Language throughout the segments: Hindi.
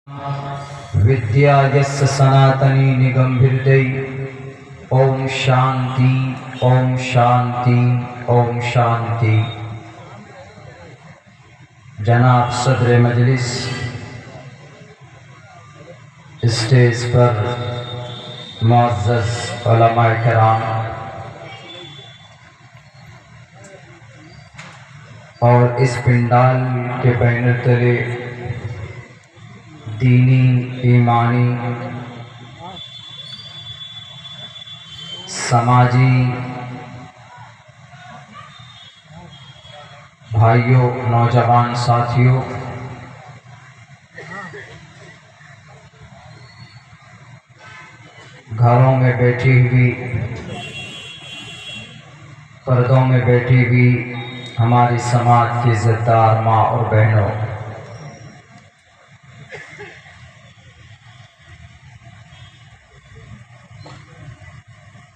विद्या यस्य सनातनी निगम्भिर्दै। ओम शांति ओम शांति ओम शांति। जनाब सदर मजलिस, स्टेज पर मुअज़्ज़ज़ उलमाए किराम और इस पिंडाल के बैनर तले दीनी ईमानी समाजी भाइयों, नौजवान साथियों, घरों में बैठी हुई, पर्दों में बैठी हुई हमारी समाज की इज़्ज़तदार माँ और बहनों,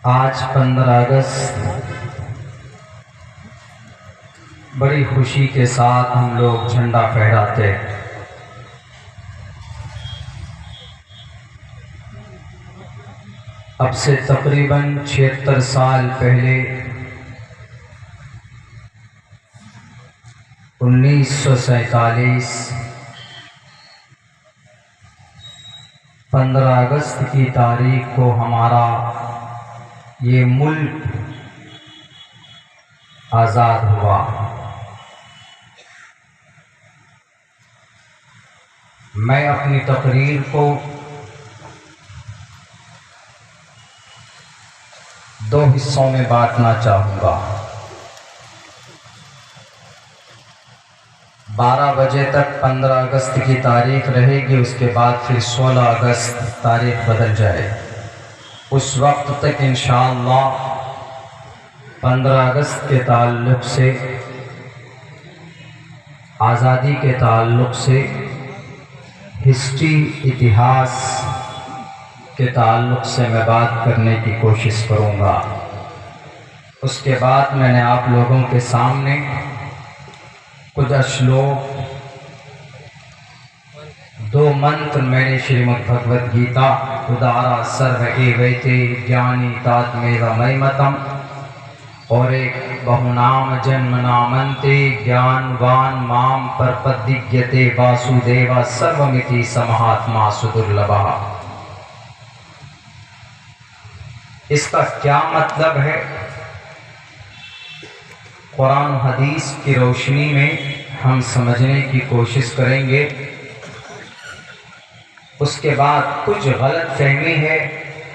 आज 15 अगस्त बड़ी खुशी के साथ हम लोग झंडा फहराते हैं। अब से तकरीबन 76 साल पहले 1947 15 अगस्त की तारीख को हमारा ये मुल्क आज़ाद हुआ। मैं अपनी तकरीर को 2 हिस्सों में बांटना चाहूँगा। 12 बजे तक 15 अगस्त की तारीख रहेगी, उसके बाद फिर 16 अगस्त तारीख बदल जाए। उस वक्त तक इंशाअल्लाह 15 अगस्त के ताल्लुक़ से, आज़ादी के ताल्लुक़ से, हिस्ट्री इतिहास के ताल्लुक़ से मैं बात करने की कोशिश करूँगा। उसके बाद मैंने आप लोगों के सामने कुछ श्लोक, 2 मंत्र मैंने श्रीमद् भगवद गीता उदारा सर्व एवैते ज्ञानी तात्मेव मयिमतम और एक बहुनाम जन्म नामन्ते ज्ञानवान माम प्रपद्यते वासुदेव सर्वमिति समहात्मा सुदुर्लभः। इसका क्या मतलब है? कुरान हदीस की रोशनी में हम समझने की कोशिश करेंगे। उसके बाद कुछ गलत फहमी है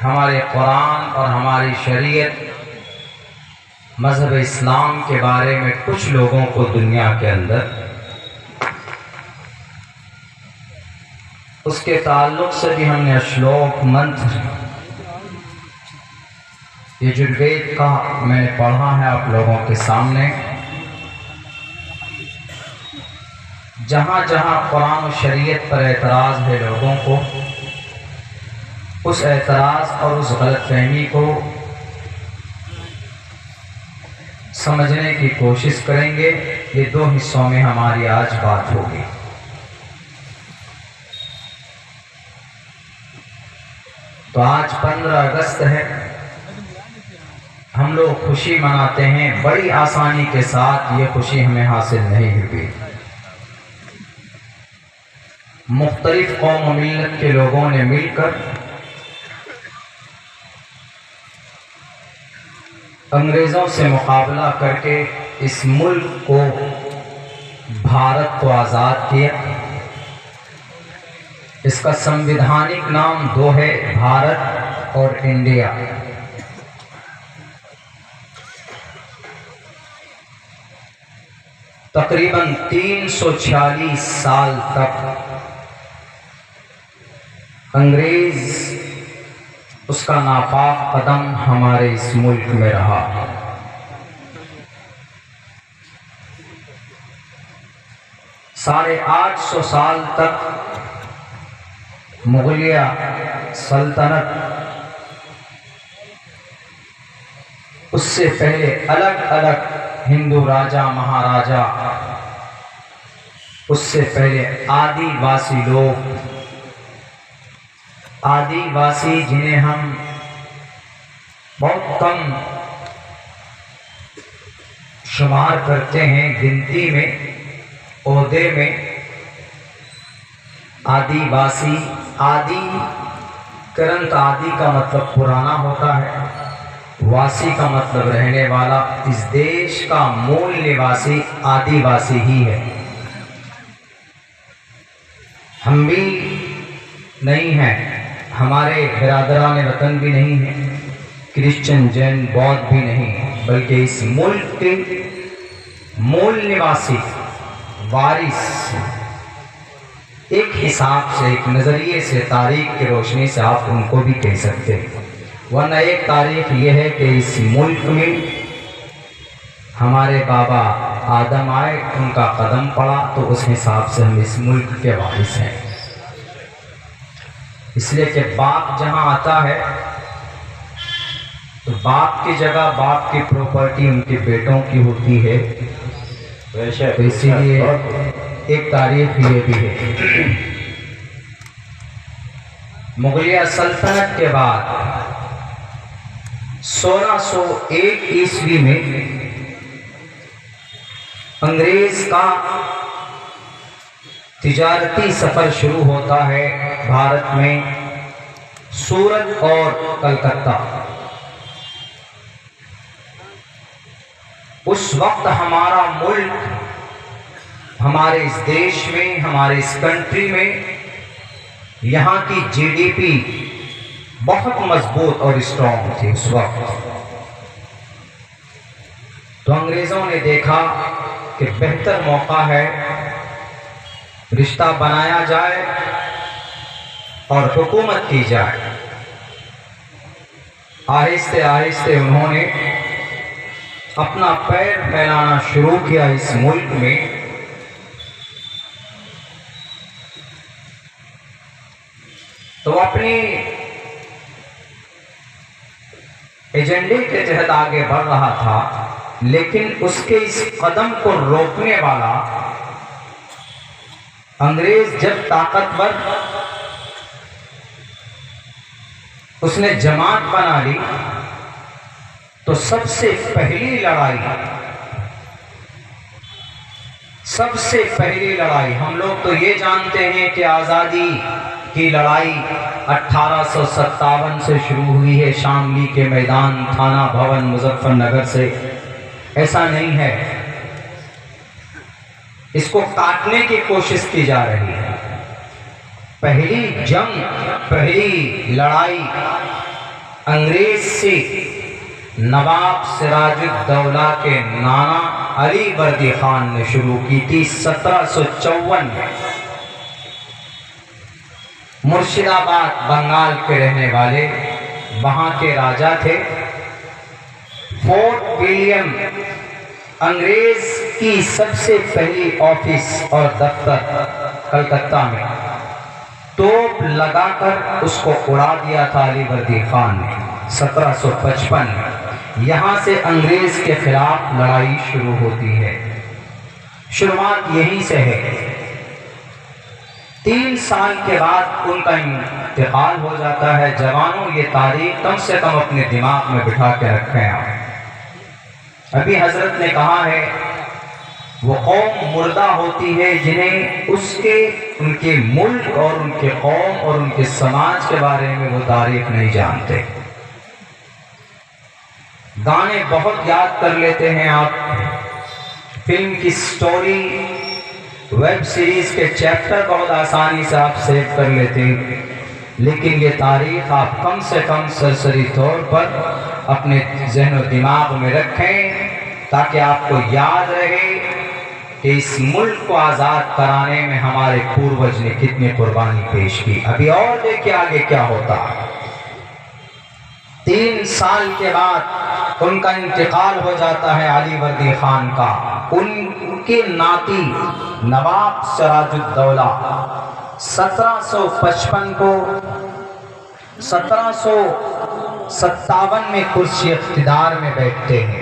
हमारे कुरान और हमारी शरीयत, मज़हब इस्लाम के बारे में कुछ लोगों को दुनिया के अंदर, उसके ताल्लुक़ से भी हमने श्लोक मंत्र यजुर्वेद का मैंने पढ़ा है आप लोगों के सामने। जहाँ जहाँ कुरान और शरीयत पर एतराज़ है लोगों को, उस एतराज़ और उस गलतफहमी को समझने की कोशिश करेंगे। ये 2 हिस्सों में हमारी आज बात होगी। तो आज 15 अगस्त है, हम लोग खुशी मनाते हैं। बड़ी आसानी के साथ ये खुशी हमें हासिल नहीं हुई। मुख्तलिफ कौम और मिल्लत के लोगों ने मिलकर अंग्रेज़ों से मुकाबला करके इस मुल्क को, भारत को आज़ाद किया। इसका संविधानिक नाम 2 है, भारत और इंडिया। तकरीबन 346 साल तक अंग्रेज़ उसका नापाक कदम हमारे इस मुल्क में रहा। साढ़े 800 साल तक मुगलिया सल्तनत, उससे पहले अलग अलग हिंदू राजा महाराजा, उससे पहले आदिवासी लोग आदिवासी जिन्हें हम बहुत कम शुमार करते हैं गिनती में, ओहदे में, आदिवासी, आदि करंत, आदि का मतलब पुराना होता है, वासी का मतलब रहने वाला। इस देश का मूल निवासी आदिवासी ही है। हम भी नहीं हैं, हमारे बिरादरान वतन भी नहीं है, क्रिश्चियन, जैन, बौद्ध भी नहीं, बल्कि इस मुल्क के मूल निवासी, वारिस, एक हिसाब से, एक नज़रिए से, तारीख की रोशनी से आप उनको भी कह सकते हैं। वरना एक तारीख ये है कि इस मुल्क में हमारे बाबा आदम आए, उनका कदम पड़ा, तो उस हिसाब से हम इस मुल्क के वारिस हैं। इसलिए कि बाप जहां आता है तो बाप की जगह बाप की प्रॉपर्टी उनके बेटों की होती है, तो इसीलिए एक तारीख ये भी है। मुगलिया सल्तनत के बाद 1601 ईस्वी में अंग्रेज का तिजारती सफर शुरू होता है भारत में, सूरत और कलकत्ता। उस वक्त हमारा मुल्क, हमारे इस देश में, हमारे इस कंट्री में, यहाँ की जीडीपी बहुत मजबूत और स्ट्रॉन्ग थी उस वक्त। तो अंग्रेजों ने देखा कि बेहतर मौका है, रिश्ता बनाया जाए और हुकूमत की जाए। आहिस्ते आहिस्ते उन्होंने अपना पैर फैलाना शुरू किया इस मुल्क में। तो अपने एजेंडे के तहत आगे बढ़ रहा था, लेकिन उसके इस कदम को रोकने वाला अंग्रेज जब ताकतवर, उसने जमात बना ली, तो सबसे पहली लड़ाई हम लोग तो ये जानते हैं कि आज़ादी की लड़ाई 1857 से शुरू हुई है, शामली के मैदान, थाना भवन, मुजफ्फरनगर से। ऐसा नहीं है, इसको काटने की कोशिश की जा रही है। पहली जंग, पहली लड़ाई अंग्रेज से नवाब सिराजुद्दौला के नाना अली वर्दी खान ने शुरू की थी 1754 में। मुर्शिदाबाद बंगाल के रहने वाले वहां के राजा थे। फोर्ट विलियम अंग्रेज की सबसे पहली ऑफिस और दफ्तर कलकत्ता में तोप लगाकर उसको उड़ा दिया था अली वर्दी खान ने 1755 में। यहाँ से अंग्रेज के खिलाफ लड़ाई शुरू होती है। शुरुआत यहीं से है। 3 साल के बाद उनका इंतकाल हो जाता है। जवानों, ये तारीख कम से कम अपने दिमाग में बिठा के रखें आप। अभी हजरत ने कहा है, वो कौम मुर्दा होती है जिन्हें उनके मुल्क और उनके कौम और उनके समाज के बारे में वो तारीख नहीं जानते। गाने बहुत याद कर लेते हैं आप, फिल्म की स्टोरी, वेब सीरीज के चैप्टर बहुत आसानी से आप सेव कर लेते हैं, लेकिन ये तारीख आप कम से कम सरसरी तौर पर अपने ज़हन और दिमाग में रखें, ताकि आपको याद रहे कि इस मुल्क को आज़ाद कराने में हमारे पूर्वज ने कितनी कुर्बानी पेश की। अभी और देखिए आगे क्या होता है। 3 साल के बाद उनका इंतकाल हो जाता है अली वर्दी खान का। उनके नाती नवाब सिराजुद्दौला 1755 को 1757 में कुर्सी इख्तिदार में बैठते हैं।